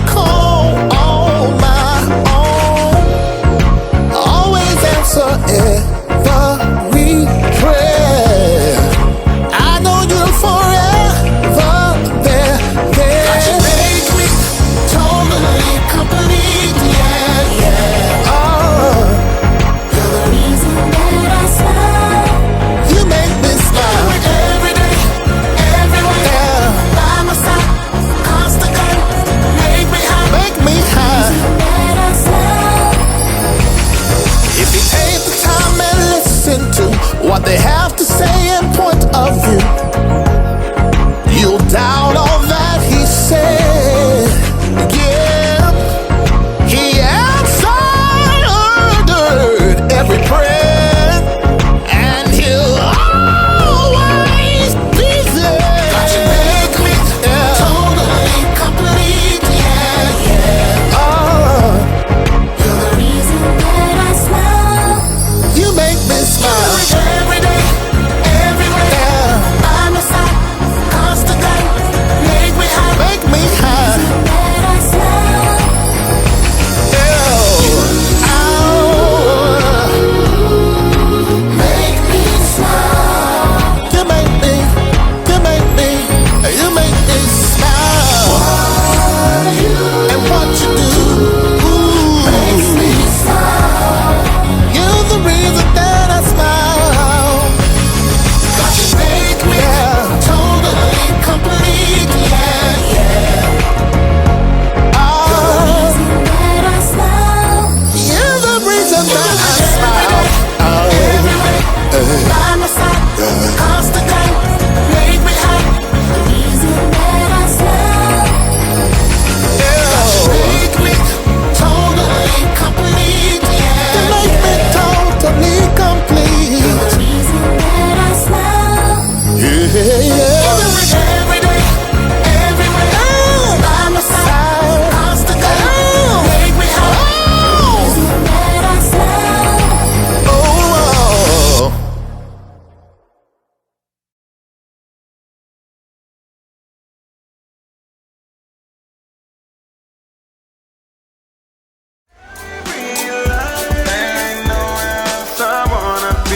call on my own. Always answer every prayer. I know you're forever there. You make me totally complete, yeah, yeah. You're the reason that I smile. You make me smile every day, everywhere. By my side, constantly. Make me high, make me high. That I smile. If you take the time and listen to what they have to say in point of view, you'll doubt all that he said. Yeah, he answered every prayer, and he'll always be there. God, you make me totally complete, yeah, yeah. You're the reason that I smile. You make me smile every day, everywhere. By my side, constantly. Make me high, make me high. That I smile. Make me smile. You make me, you make me, you make me smile. And what you do makes me smile. You're the reason that I smile. God, you make me totally complete, yeah, yeah. You're the reason that I smile. Everywhere, by my side, constantly. Make me high. The reason that I smile. God, you make me totally complete, yeah. You make me totally complete. You're the reason that I smile. Yeah, yeah. Every day, everywhere, by my side, constantly. Make me high. The reason that I smile. Oh. Ain't nowhere else I wanna be.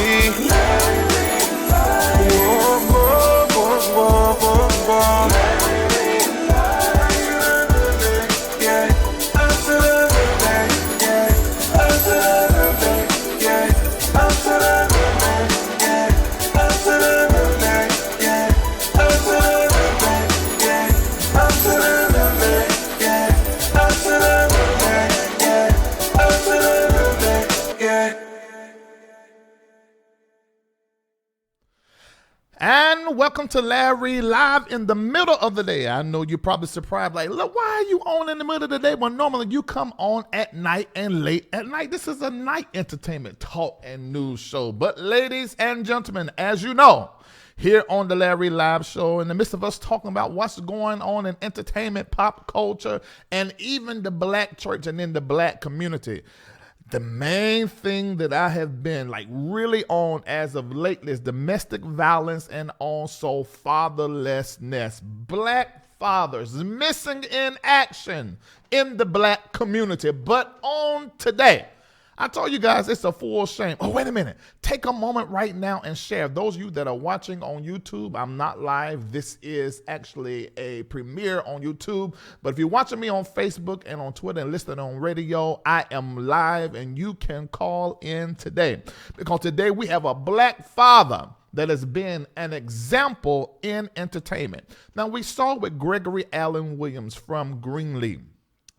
And welcome to Larry Live in the middle of the day. I know you're probably surprised, like, look, why are you on in the middle of the day? Well, normally you come on at night and late at night. This is a night entertainment talk and news show. But ladies and gentlemen, as you know, here on the Larry Live show, in the midst of us talking about what's going on in entertainment, pop culture, and even the black church and in the black community, the main thing that I have been like really on as of lately is domestic violence and also fatherlessness. Black fathers missing in action in the black community. But on today, I told you guys it's a full shame. Oh, wait a minute. Take a moment right now and share. Those of you that are watching on YouTube, I'm not live. This is actually a premiere on YouTube. But if you're watching me on Facebook and on Twitter and listening on radio, I am live and you can call in today. Because today we have a black father that has been an example in entertainment. Now, we saw with Gregory Allen Williams from Greenlee,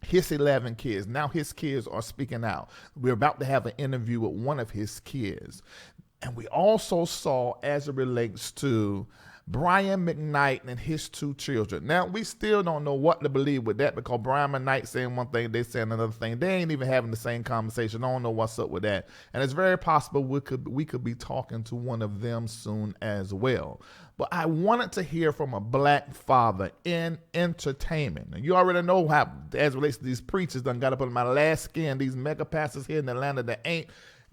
his 11 kids. Now his kids are speaking out. We're about to have an interview with one of his kids. And we also saw, as it relates to Brian McKnight and his two children. Now, we still don't know what to believe with that because Brian McKnight saying one thing, they saying another thing. They ain't even having the same conversation. I don't know what's up with that. And it's very possible we could be talking to one of them soon as well. But I wanted to hear from a black father in entertainment. And you already know how, as it relates to these preachers, done got up on my last skin, these mega pastors here in Atlanta that ain't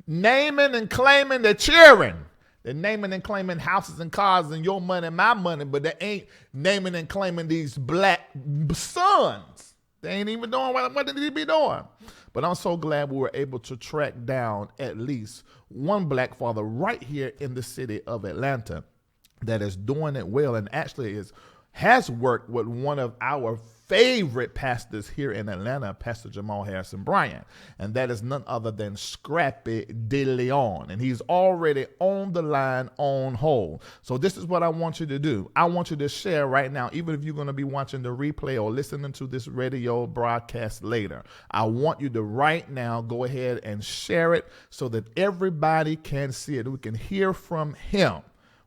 naming and claiming the cheering. They're naming and claiming houses and cars and your money, my money, but they ain't naming and claiming these black sons They ain't even doing what did he be doing? But I'm so glad we were able to track down at least one black father right here in the city of Atlanta that is doing it well and actually has worked with one of our favorite pastors here in Atlanta, Pastor Jamal Harrison Bryant, and that is none other than Scrappy Deleon, and he's already on the line on hold. So this is what I want you to do. I want you to share right now, even if you're going to be watching the replay or listening to this radio broadcast later. I want you to right now go ahead and share it so that everybody can see it. We can hear from him,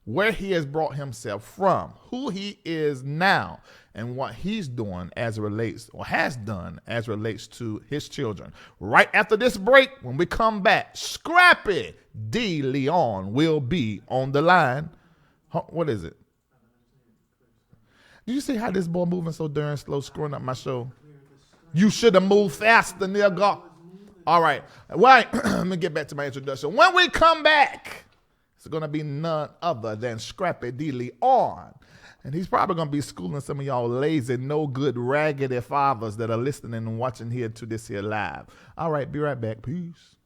where he has brought himself from, who he is now, and what he's doing as it relates, or has done as it relates to his children. Right after this break, when we come back, Scrappy Deleon will be on the line. What is it? Do you see how this boy moving so darn slow, screwing up my show? You should have moved faster, nigga. All right. Well, let me get back to my introduction. When we come back, it's going to be none other than Scrappy Deleon. And he's probably going to be schooling some of y'all lazy, no good, raggedy fathers that are listening and watching here to this here live. All right, be right back. Peace.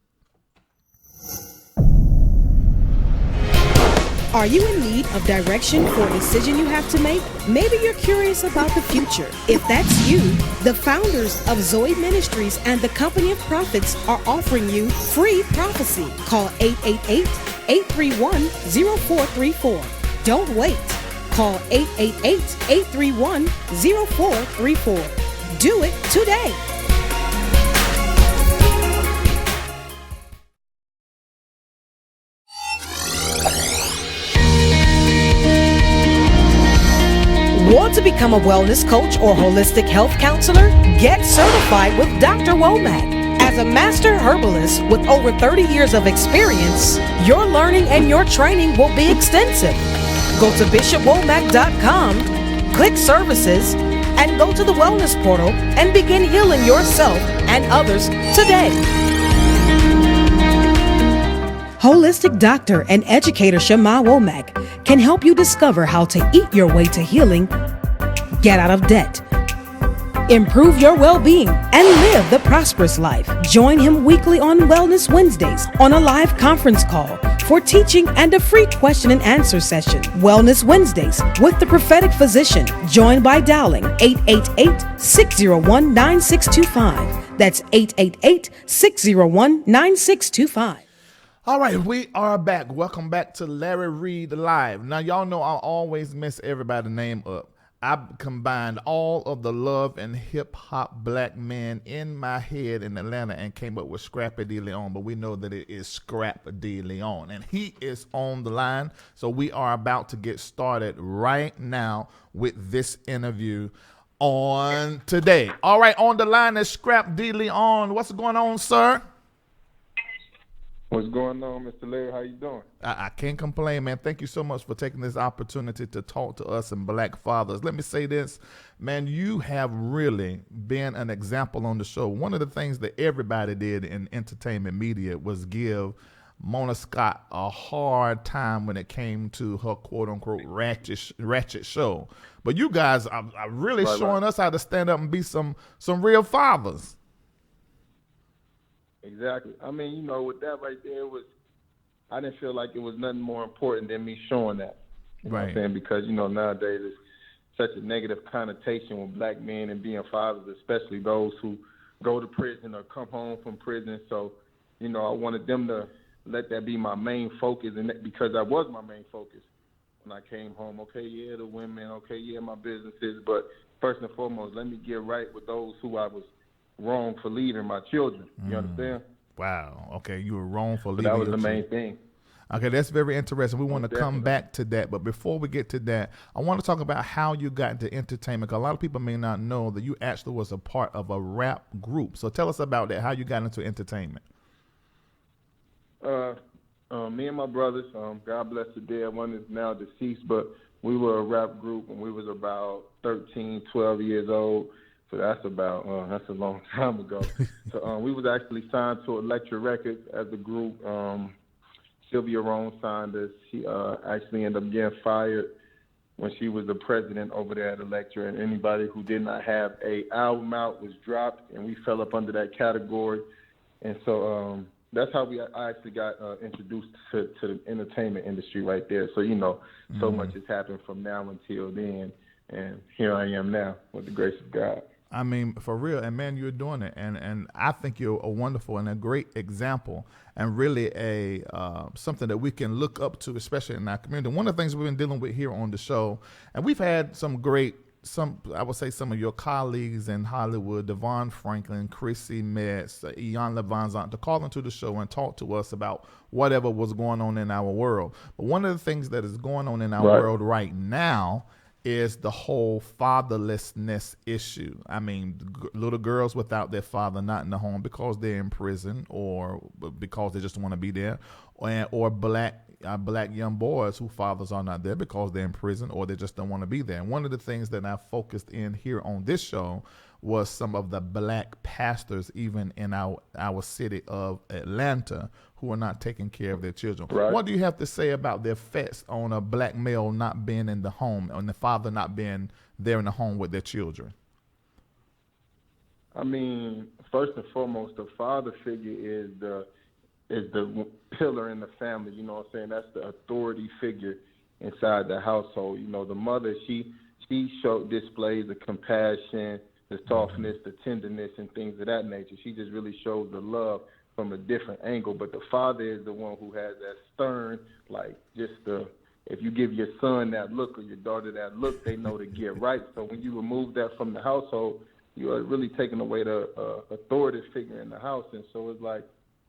Are you in need of direction for a decision you have to make? Maybe you're curious about the future. If that's you, the founders of Zoe Ministries and the Company of Prophets are offering you free prophecy. Call 888-831-0434. Don't wait. Call 888-831-0434. Do it today. Want to become a wellness coach or holistic health counselor? Get certified with Dr. Womack. As a master herbalist with over 30 years of experience, your learning and your training will be extensive. Go to bishopwomack.com, click services, and go to the wellness portal and begin healing yourself and others today. Holistic doctor and educator Shema Womack can help you discover how to eat your way to healing, get out of debt, improve your well-being, and live the prosperous life. Join him weekly on Wellness Wednesdays on a live conference call for teaching and a free question and answer session. Wellness Wednesdays with the prophetic physician. Join by dialing 888-601-9625. That's 888-601-9625. All right, we are back. Welcome back to LarryReidLive. Now, y'all know I always mess everybody's name up. I combined all of the love and hip-hop black men in my head in Atlanta and came up with Scrappy Deleon, but we know that it is Scapp Deleon, and he is on the line, so we are about to get started right now with this interview on today. All right, on the line is Scapp Deleon. What's going on, sir? What's going on, Mr. Larry? How you doing? I can't complain, man. Thank you so much for taking this opportunity to talk to us and black fathers. Let me say this, man, you have really been an example on the show. One of the things that everybody did in entertainment media was give Mona Scott a hard time when it came to her quote-unquote ratchet show. But you guys are really showing us how to stand up and be some real fathers. Exactly. I mean, you know, with that right there, I didn't feel like it was nothing more important than me showing that. You know what I'm saying? Because, you know, nowadays there's such a negative connotation with black men and being fathers, especially those who go to prison or come home from prison. So, you know, I wanted them to let that be my main focus, and because that was my main focus when I came home. Okay, yeah, the women. Okay, yeah, my businesses. But first and foremost, let me get right with those who I was wrong for leaving, my children. You understand? Wow. Okay, you were wrong for leaving. That was your the main children. thing. Okay, that's very interesting. We want to come back to that. But before we get to that, I want to talk about how you got into entertainment, because a lot of people may not know that you actually was a part of a rap group. So tell us about that, how you got into entertainment. Me and my brothers, God bless the dead, one is now deceased, but we were a rap group when we was about 13, 12 years old. So that's a long time ago. So we was actually signed to Electric Records as a group. Sylvia Rone signed us. She actually ended up getting fired when she was the president over there at Electra, and anybody who did not have a album out was dropped, and we fell up under that category. And so that's how I actually got introduced to the entertainment industry right there. So, so much has happened from now until then, and here I am now with the grace of God. I mean, for real, and man, you're doing it, and I think you're a wonderful and a great example, and really a something that we can look up to, especially in our community. One of the things we've been dealing with here on the show, and we've had some I would say some of your colleagues in Hollywood, Devon Franklin, Chrissy Metz, Ian Levanzant, to call into the show and talk to us about whatever was going on in our world. But one of the things that is going on in our world right now is the whole fatherlessness issue. I mean, little girls without their father, not in the home because they're in prison or because they just want to be there, or black young boys whose fathers are not there because they're in prison or they just don't want to be there. And one of the things that I focused in here on this show was some of the black pastors, even in our city of Atlanta, who are not taking care of their children. Right. What do you have to say about the effects on a black male not being in the home and the father not being there in the home with their children? I mean, first and foremost, the father figure is the pillar in the family. You know what I'm saying? That's the authority figure inside the household. The mother, she displays the compassion, the softness, the tenderness, and things of that nature. She just really shows the love from a different angle. But the father is the one who has that stern, if you give your son that look or your daughter that look, they know to get right. So when you remove that from the household, you are really taking away the authoritative figure in the house. And so it's like,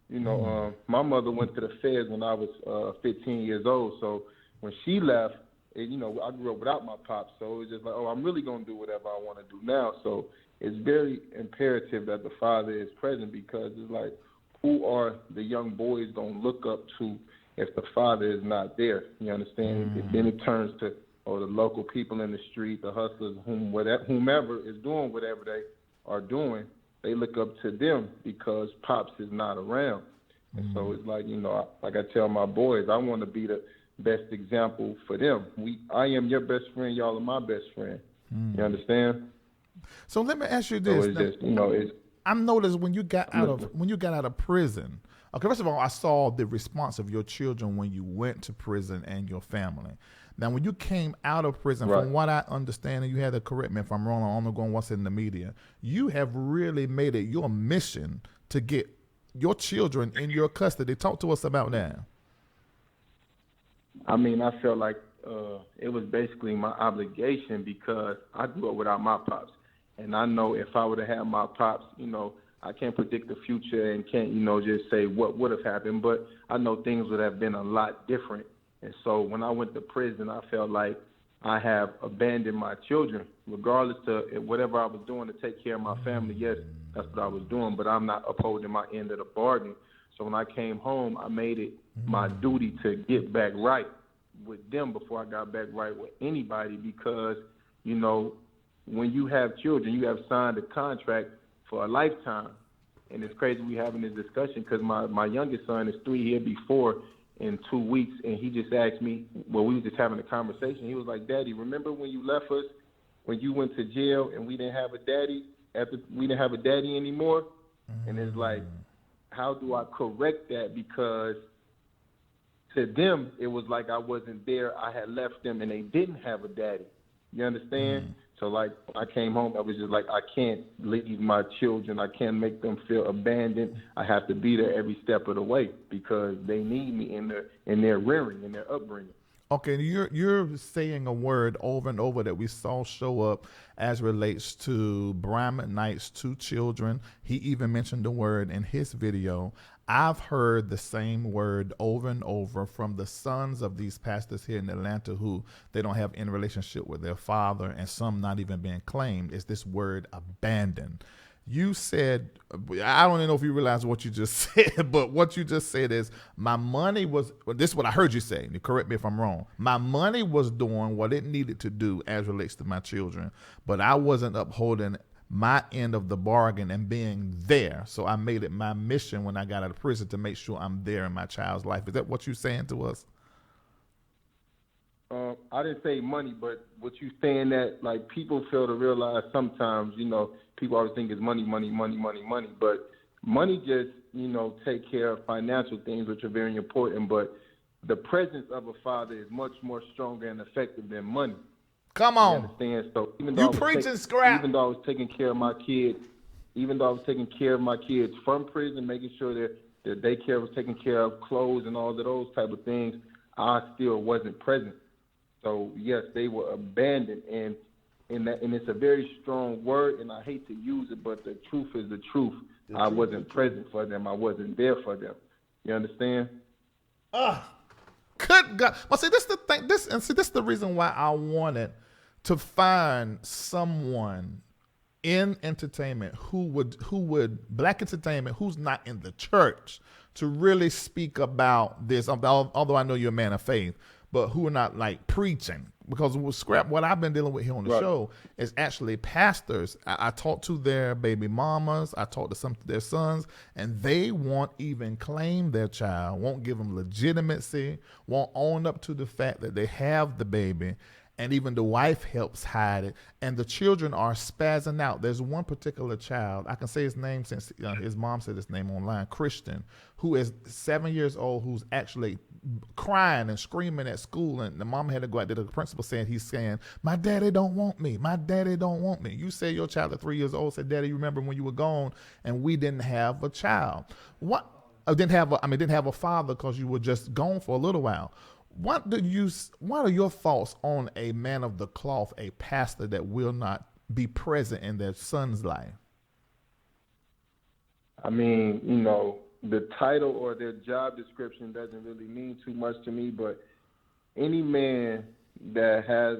my mother went to the feds when I was 15 years old. So when she left, I grew up without my pops. So it was just like, I'm really going to do whatever I want to do now. So it's very imperative that the father is present, because it's like, who are the young boys going to look up to if the father is not there? You understand? Then it turns to the local people in the street, the hustlers, whomever is doing whatever they are doing. They look up to them because pops is not around. And so it's like, like I tell my boys, I want to be the best example for them. I am your best friend. Y'all are my best friend. You understand? So let me ask you this. So it's just, I noticed when you got out of prison. Okay, first of all, I saw the response of your children when you went to prison and your family. Now, when you came out of prison, from what I understand, and you had to correct me if I'm wrong, I'm only going what's in the media, you have really made it your mission to get your children in your custody. Talk to us about that. I mean, I felt like it was basically my obligation, because I grew up without my pops. And I know if I would have had my pops, I can't predict the future and can't, just say what would have happened, but I know things would have been a lot different. And so when I went to prison, I felt like I have abandoned my children, regardless of whatever I was doing to take care of my family. Yes, that's what I was doing, but I'm not upholding my end of the bargain. So when I came home, I made it my duty to get back right with them before I got back right with anybody, because, when you have children, you have signed a contract for a lifetime. And it's crazy we having this discussion, because my youngest son is 3. He'll be 4 in 2 weeks, and he just asked me, we were just having a conversation. He was like, Daddy, remember when you left us, when you went to jail and we didn't have a daddy, we didn't have a daddy anymore? And it's like, how do I correct that? Because to them, it was like I wasn't there. I had left them and they didn't have a daddy. You understand? So like when I came home, I was just like, I can't leave my children. I can't make them feel abandoned. I have to be there every step of the way, because they need me in their rearing, in their upbringing. Okay, you're saying a word over and over that we saw show up as relates to Brian McKnight's 2 children. He even mentioned the word in his video. I've heard the same word over and over from the sons of these pastors here in Atlanta who they don't have any relationship with their father, and some not even being claimed, is this word abandon. You said, I don't even know if you realize what you just said, but what you just said is, my money was, this is what I heard you say, you correct me if I'm wrong. My money was doing what it needed to do as relates to my children, but I wasn't upholding my end of the bargain and being there. So I made it my mission when I got out of prison to make sure I'm there in my child's life. Is that what you're saying to us? I didn't say money, but what you saying that, like, people fail to realize sometimes, people always think it's money, money, money, money, money. But money just, take care of financial things, which are very important. But the presence of a father is much more stronger and effective than money. Come on. You understand? So even though Scrap. Even though I was taking care of my kids, from prison, making sure that their daycare was taken care of, clothes and all of those type of things, I still wasn't present. So yes, they were abandoned, and it's a very strong word, and I hate to use it, but the truth is the truth. I wasn't present for them. I wasn't there for them. You understand? Good God. Well, see, this is the thing. This is the reason why I wanted to find someone in entertainment who would black entertainment who's not in the church to really speak about this. Although I know you're a man of faith, but who are not like preaching. Because with Scrap, what I've been dealing with here on the show is actually pastors. I talk to their baby mamas. I talk to some of their sons, and they won't even claim their child, won't give them legitimacy, won't own up to the fact that they have the baby. And even the wife helps hide it. And the children are spazzing out. There's one particular child, I can say his name since his mom said his name online, Christian, who is 7 years old, who's actually crying and screaming at school. And the mom had to go out there. The principal saying, he's saying, my daddy don't want me. My daddy don't want me. You say your child at 3 years old said, Daddy, you remember when you were gone and we didn't have a child? Didn't have a father because you were just gone for a little while. What are your thoughts on a man of the cloth, a pastor that will not be present in their son's life? I mean, the title or their job description doesn't really mean too much to me, but any man that has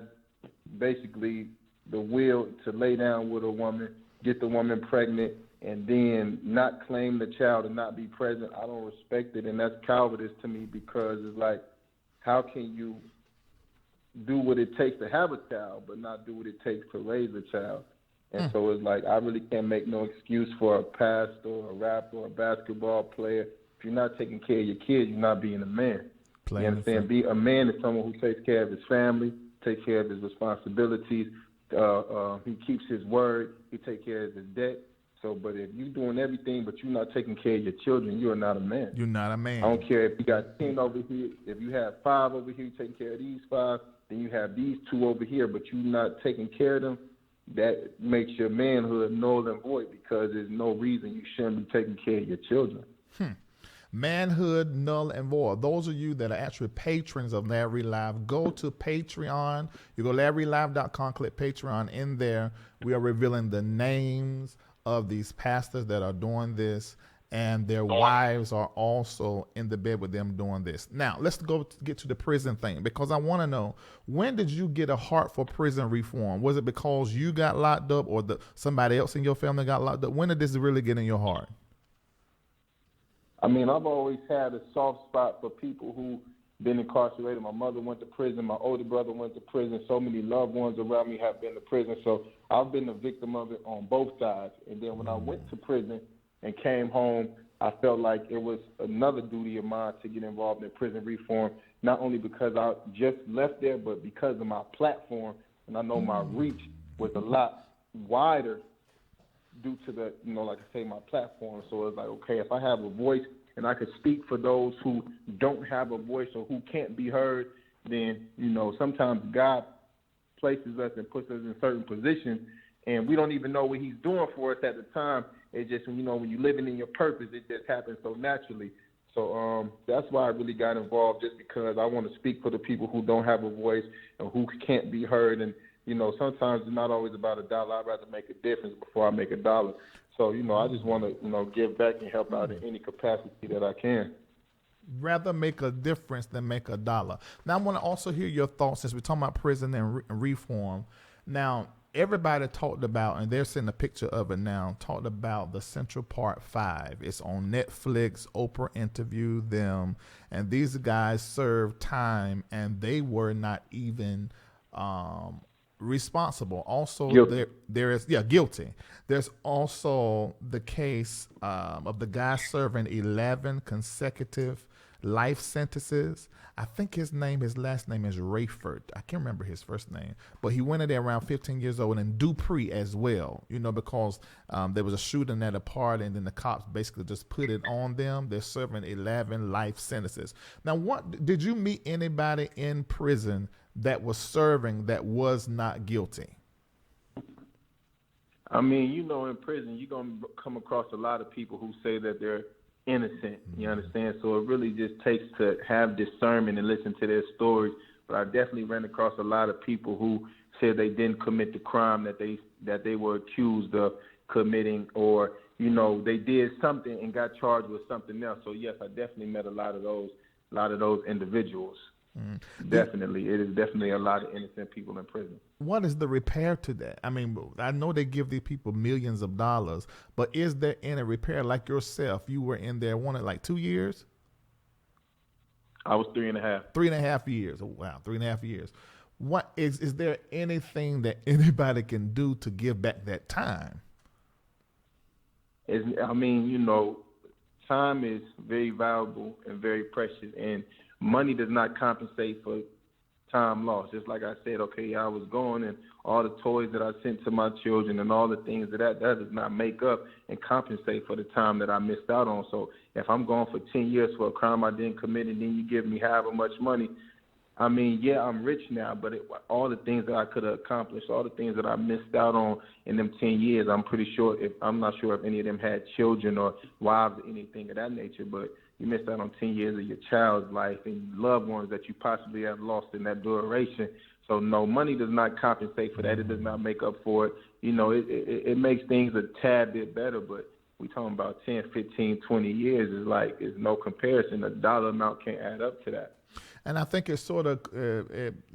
basically the will to lay down with a woman, get the woman pregnant, and then not claim the child and not be present, I don't respect it, and that's cowardice to me, because it's like, how can you do what it takes to have a child but not do what it takes to raise a child? And so it's like, I really can't make no excuse for a pastor, a rapper, or a basketball player. If you're not taking care of your kids, you're not being a man. You understand? Be a man is someone who takes care of his family, takes care of his responsibilities. He keeps his word. He takes care of his debt. So, but if you're doing everything but you're not taking care of your children, you are not a man. You're not a man. I don't care if you got 10 over here. If you have 5 over here, you're taking care of these 5. Then you have these 2 over here, but you're not taking care of them. That makes your manhood null and void, because there's no reason you shouldn't be taking care of your children. Manhood null and void. Those of you that are actually patrons of Larry Live, go to Patreon. You go LarryReidLive.com, click Patreon. In there, we are revealing the names of these pastors that are doing this, and their wives are also in the bed with them doing this. Now, let's get to the prison thing, because I want to know, when did you get a heart for prison reform? Was it because you got locked up, or somebody else in your family got locked up? When did this really get in your heart? I mean, I've always had a soft spot for people who been incarcerated. My mother went to prison. My older brother went to prison. So many loved ones around me have been to prison. So I've been a victim of it on both sides. And then when I went to prison and came home, I felt like it was another duty of mine to get involved in prison reform, not only because I just left there, but because of my platform. And I know my reach was a lot wider due to the, like I say, my platform. So it's like, okay, if I have a voice and I could speak for those who don't have a voice or who can't be heard, then, sometimes God places us and puts us in certain positions, and we don't even know what he's doing for us at the time. It's just, when you're living in your purpose, it just happens so naturally. So that's why I really got involved, just because I want to speak for the people who don't have a voice and who can't be heard. And, sometimes it's not always about $1. I'd rather make a difference before I make $1. So, I just want to, give back and help out in any capacity that I can. Rather make a difference than make $1. Now, I want to also hear your thoughts, since we're talking about prison and reform. Now, everybody talked about, and they're seeing a picture of it now, talked about the Central Park 5. It's on Netflix. Oprah interviewed them, and these guys served time, and they were not even responsible. Also, there is guilty. There's also the case of the guy serving 11 consecutive life sentences. I think his last name is Rayford. I can't remember his first name, but he went in there around 15 years old, and Dupree as well, because there was a shooting at a party, and then the cops basically just put it on them. They're serving 11 life sentences. Now, did you meet anybody in prison that was serving that was not guilty? I mean, in prison, you're going to come across a lot of people who say that they're innocent, you understand? So it really just takes to have discernment and listen to their stories. But I definitely ran across a lot of people who said they didn't commit the crime that they were accused of committing, or, they did something and got charged with something else. So, yes, I definitely met a lot of those individuals. Definitely. It is definitely a lot of innocent people in prison. What is the repair to that? I mean, I know they give these people millions of dollars, but is there any repair? Like yourself, you were in there, like 2 years? I was 3.5. 3.5 years. Oh, wow, 3.5 years. What is there anything that anybody can do to give back that time? Time is very valuable and very precious, and money does not compensate for time lost. Just like I said, I was gone, and all the toys that I sent to my children and all the things that does not make up and compensate for the time that I missed out on. So if I'm gone for 10 years for a crime I didn't commit, and then you give me however much money, I'm rich now, but all the things that I could have accomplished, all the things that I missed out on in them 10 years, I'm not sure if any of them had children or wives or anything of that nature, but you missed out on 10 years of your child's life and loved ones that you possibly have lost in that duration. So, no, money does not compensate for that. It does not make up for it. It makes things a tad bit better, but we talking about 10, 15, 20 years is no comparison. The dollar amount can't add up to that. And I think it's sort of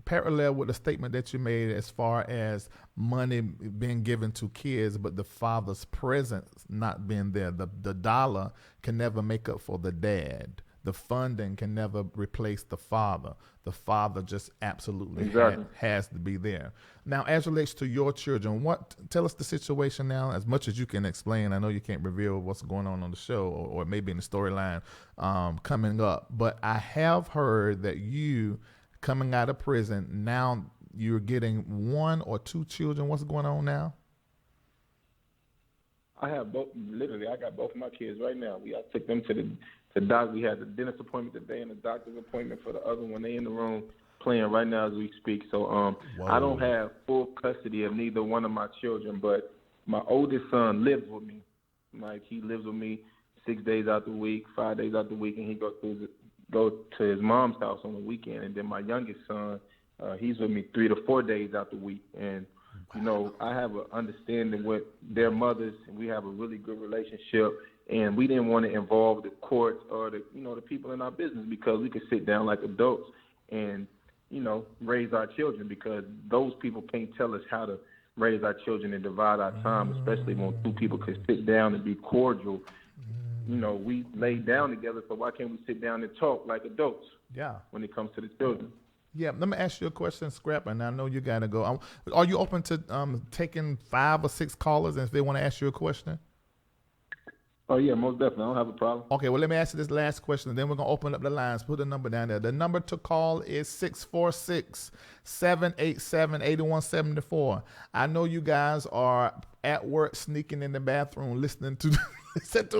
parallel with the statement that you made as far as money being given to kids, but the father's presence not being there. The dollar can never make up for the dad. The funding can never replace the father. The father just absolutely has to be there. Now, as relates to your children, tell us the situation now, as much as you can explain. I know you can't reveal what's going on the show or maybe in the storyline coming up, but I have heard that you, coming out of prison, now you're getting 1 or 2 children. What's going on now? I have both. Literally, I got both of my kids right now. I took them to the doctor. We had the dentist appointment today and the doctor's appointment for the other one. They in the room playing right now as we speak. So I don't have full custody of neither one of my children, but my oldest son lives with me. Like, he lives with me 6 days out the week, 5 days out the week, and he go to his mom's house on the weekend. And then my youngest son, he's with me 3 to 4 days out the week. And I have an understanding with their mothers, and we have a really good relationship. And we didn't want to involve the courts or the people in our business, because we could sit down like adults and, raise our children, because those people can't tell us how to raise our children and divide our time, especially when 2 people could sit down and be cordial. We laid down together, so why can't we sit down and talk like adults? Yeah. When it comes to the children. Yeah, let me ask you a question, Scrap, and I know you got to go. Are you open to taking 5 or 6 callers if they want to ask you a question? Oh, yeah, most definitely. I don't have a problem. Okay, well, let me ask you this last question, and then we're going to open up the lines. Put the number down there. The number to call is 646-787-8174. I know you guys are at work, sneaking in the bathroom, listening to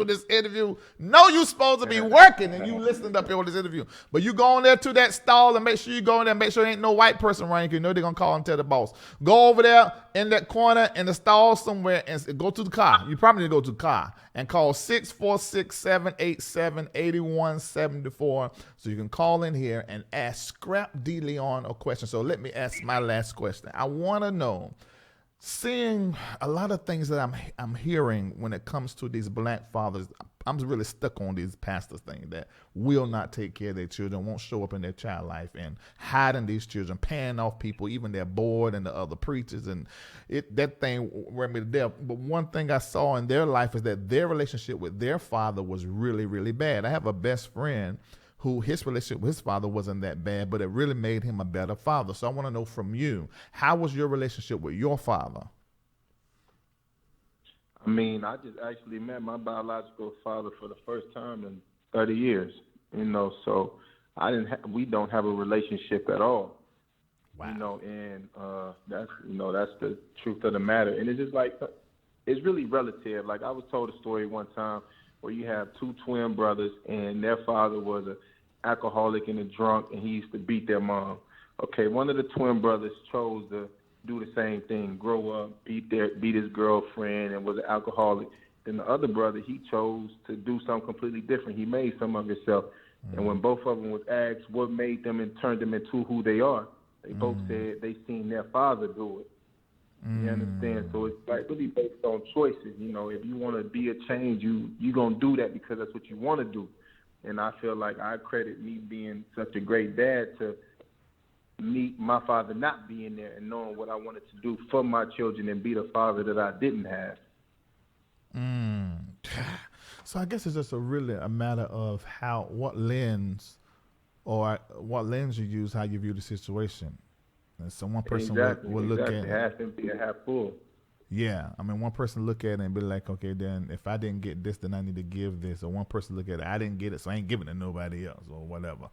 this interview. No, you're supposed to be working, and you listening up here with this interview. But you go on there to that stall and make sure you go in there and make sure there ain't no white person around. You know they're going to call and tell the boss. Go over there in that corner in the stall somewhere and go to the car. You probably need to go to the car and call 646-787-8174 so you can call in here and ask Scapp Deleon a question. So let me ask my last question. I want to know, seeing a lot of things that I'm hearing when it comes to these black fathers, I'm really stuck on these pastors thing that will not take care of their children, won't show up in their child life, and hiding these children, paying off people, even their board and the other preachers, and that thing worried me to death. But one thing I saw in their life is that their relationship with their father was really, really bad. I have a best friend who his relationship with his father wasn't that bad, but it really made him a better father. So I want to know from you, how was your relationship with your father? I just actually met my biological father for the first time in 30 years. So we don't have a relationship at all. Wow. And that's the truth of the matter. And it's just like, it's really relative. Like, I was told a story one time where you have two twin brothers and their father was an alcoholic and a drunk, and he used to beat their mom. Okay, one of the twin brothers chose to do the same thing, grow up, beat his girlfriend, and was an alcoholic. Then the other brother, he chose to do something completely different. He made some of himself. And when both of them was asked what made them and turned them into who they are, they both said they seen their father do it. You understand? So it's like really based on choices. If you want to be a change, you going to do that because that's what you want to do. And I feel like I credit me being such a great dad to my father not being there and knowing what I wanted to do for my children and be the father that I didn't have. So I guess it's just really a matter of what lens you use, how you view the situation. And so one person will look at it. It has to be a half full. Yeah, I mean, one person look at it and be like, okay, then if I didn't get this, then I need to give this. Or one person look at it, I didn't get it, so I ain't giving it to nobody else or whatever.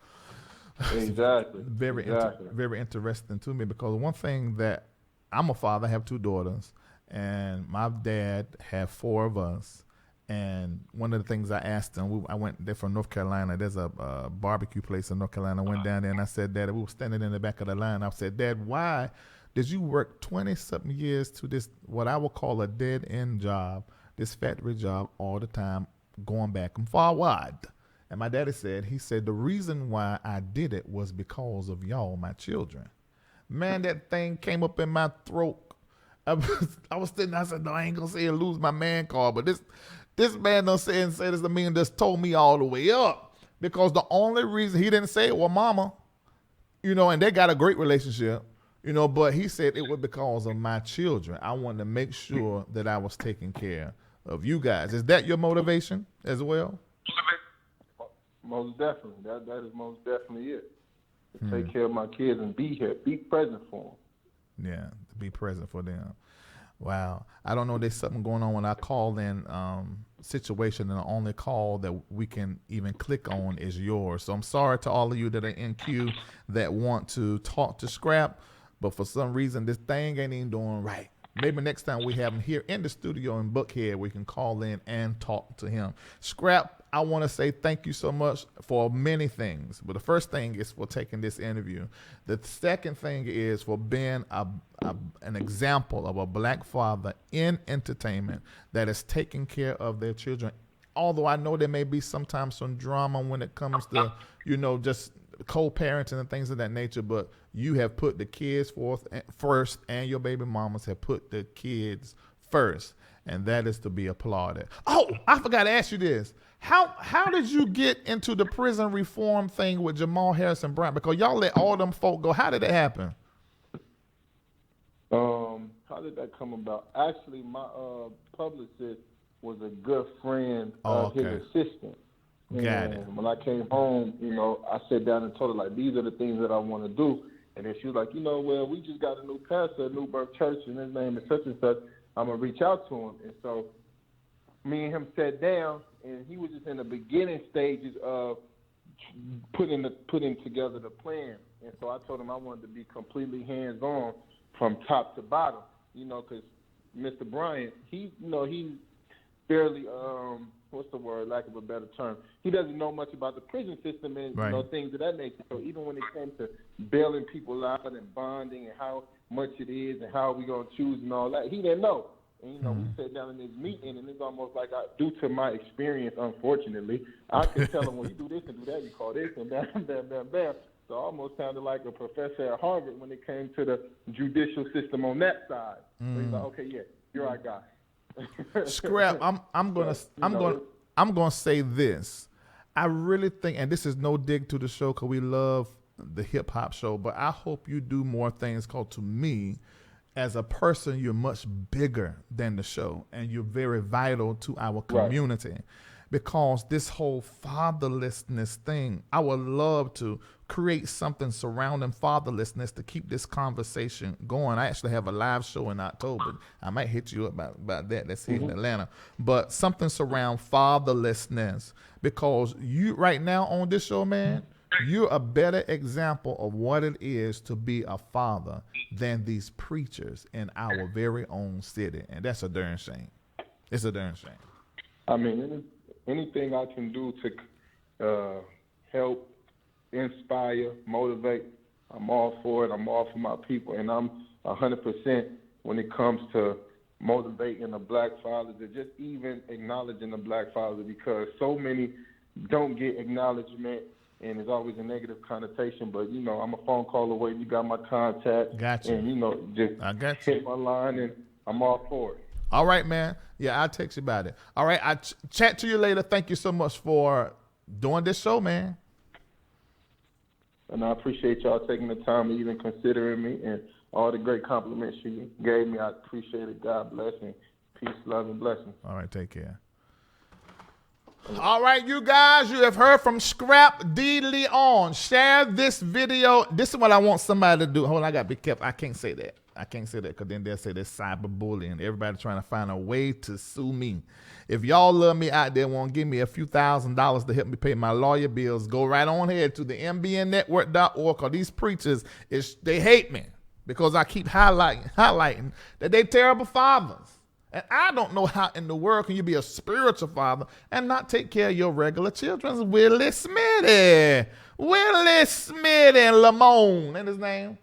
Exactly. Very interesting to me, because one thing that I'm a father, I have 2 daughters, and my dad had 4 of us. And one of the things I asked them, I went there from North Carolina. There's a barbecue place in North Carolina. I went down there and I said, Dad, we were standing in the back of the line. I said, Dad, why did you work 20-something years to this, what I would call a dead-end job, this factory job all the time, going back and forward? And my daddy said, the reason why I did it was because of y'all, my children. Man, that thing came up in my throat. I was sitting there, I said, no, I ain't going to say lose my man card, but this man done said this to me and just told me all the way up, because the only reason he didn't say it was mama, and they got a great relationship, but he said it was because of my children. I wanted to make sure that I was taking care of you guys. Is that your motivation as well? Most definitely. That is most definitely it. To take care of my kids and be here, be present for them. Yeah, to be present for them. Wow. I don't know, there's something going on when I call in situation, and the only call that we can even click on is yours. So I'm sorry to all of you that are in queue that want to talk to Scrap, but for some reason this thing ain't even doing right. Maybe next time we have him here in the studio in Buckhead, we can call in and talk to him. Scrap, I want to say thank you so much for many things. But the first thing is for taking this interview. The second thing is for being an example of a black father in entertainment that is taking care of their children. Although I know there may be sometimes some drama when it comes to, just co-parenting and things of that nature, but you have put the kids first, and your baby mamas have put the kids first, and that is to be applauded. Oh, I forgot to ask you this. How did you get into the prison reform thing with Jamal Harrison Brown? Because y'all let all them folk go. How did it happen? How did that come about? Actually, my publicist was a good friend of his assistant. Got it. When I came home, I sat down and told her, like, these are the things that I want to do. And then she was like, well, we just got a new pastor at New Birth Church, and his name is such and such. I'm going to reach out to him. And so me and him sat down, and he was just in the beginning stages of putting together the plan. And so I told him I wanted to be completely hands-on from top to bottom, because Mr. Bryant, he's barely, what's the word, lack of a better term, he doesn't know much about the prison system and things of that nature. So even when it came to bailing people out and bonding and how much it is and how we going to choose and all that, he didn't know. And, we sat down in this meeting, and it's almost like, due to my experience, unfortunately, I could tell him, when you do this and do that, you call this, and bam, bam, bam, bam. So I almost sounded like a professor at Harvard when it came to the judicial system on that side. So he's like, okay, yeah, you're our guy. Scrap, I'm gonna say this. I really think, and this is no dig to the show because we love the hip hop show, but I hope you do more things, because to me, as a person, you're much bigger than the show, and you're very vital to our community. Right. Because this whole fatherlessness thing, I would love to create something surrounding fatherlessness to keep this conversation going. I actually have a live show in October. I might hit you up about that. That's here in Atlanta. But something surround fatherlessness, because you right now on this show, man, you're a better example of what it is to be a father than these preachers in our very own city. And that's a darn shame. It's a darn shame. I mean, anything I can do to help, inspire, motivate, I'm all for it. I'm all for my people. And I'm 100% when it comes to motivating the black fathers, or just even acknowledging the black father, because so many don't get acknowledgement, and there's always a negative connotation. But, you know, I'm a phone call away. You got my contact. Got you. And, you know, just hit my line, and I'm all for it. All right, man. Yeah, I'll text you about it. All right, I'll chat to you later. Thank you so much for doing this show, man. And I appreciate y'all taking the time and even considering me, and all the great compliments you gave me. I appreciate it. God bless, and peace, love, and blessings. All right, take care. All right, you guys, you have heard from Scapp Deleon. Share this video. This is what I want somebody to do. Hold on, I got to be careful. I can't say that. I can't say that because then they'll say there's cyberbullying. Everybody trying to find a way to sue me. If y'all love me out there, want to give me a few $1,000s to help me pay my lawyer bills, go right on ahead to the mbnnetwork.org, because these preachers, they hate me because I keep highlighting that they terrible fathers. And I don't know how in the world can you be a spiritual father and not take care of your regular children. Willie Smitty and Lamone, and his name.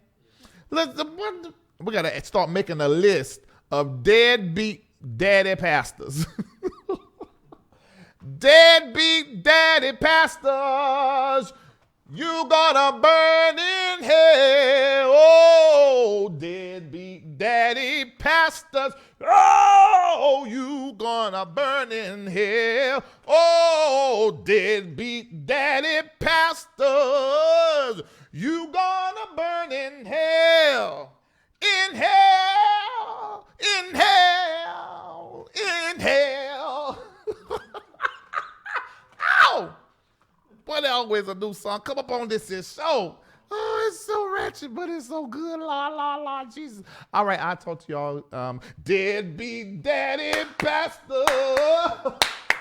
We got to start making a list of deadbeat daddy pastors. Deadbeat daddy pastors, you gonna burn in hell. Oh, deadbeat daddy pastors, oh, you gonna burn in hell. Oh, deadbeat daddy pastors, you gonna burn in hell. In hell, in hell, in hell. Ow! Boy, they always a new song. Come up on this show. Oh, it's so ratchet, but it's so good. La, la, la, Jesus. All right, I talk to y'all. Deadbeat daddy pastor,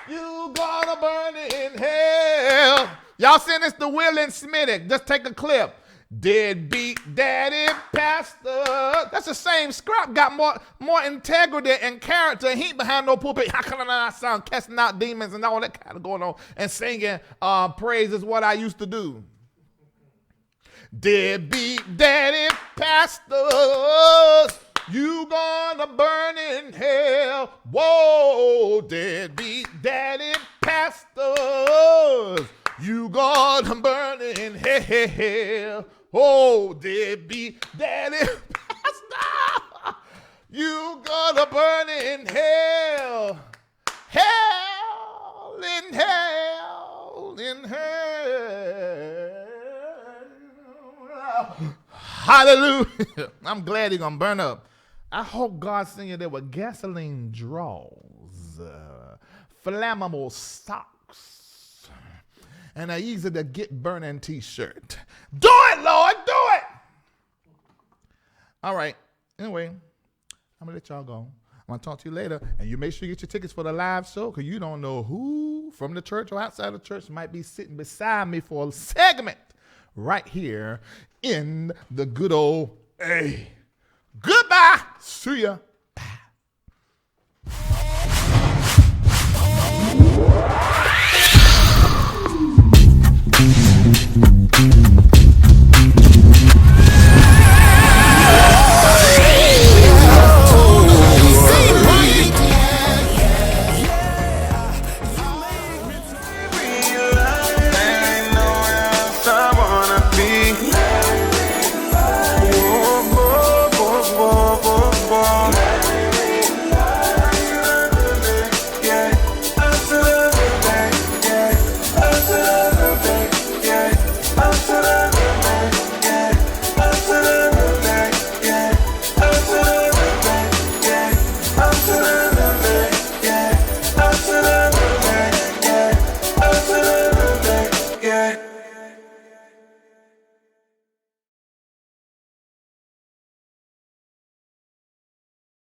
you gonna burn in hell. Y'all send this to Will and Smitty. Just take a clip. Deadbeat daddy pastor. That's the same. Scrap got more integrity and character. He ain't behind no pulpit. How come I sound casting out demons and all that kind of going on and singing praise is what I used to do. Deadbeat daddy pastors, you gonna burn in hell. Whoa, deadbeat daddy pastors, you gonna burn in hell. Oh, deadbeat daddy pastor, you gonna burn in hell. Hell, in hell, in hell. Hallelujah. I'm glad he's gonna burn up. I hope God send you there with gasoline drawers, flammable socks, and an easy to get burning t-shirt. Do it, Lord, do it. All right. Anyway, I'm gonna let y'all go. I'm gonna talk to you later, and you make sure you get your tickets for the live show, because you don't know who from the church or outside the church might be sitting beside me for a segment right here in the good old A. Goodbye. See ya.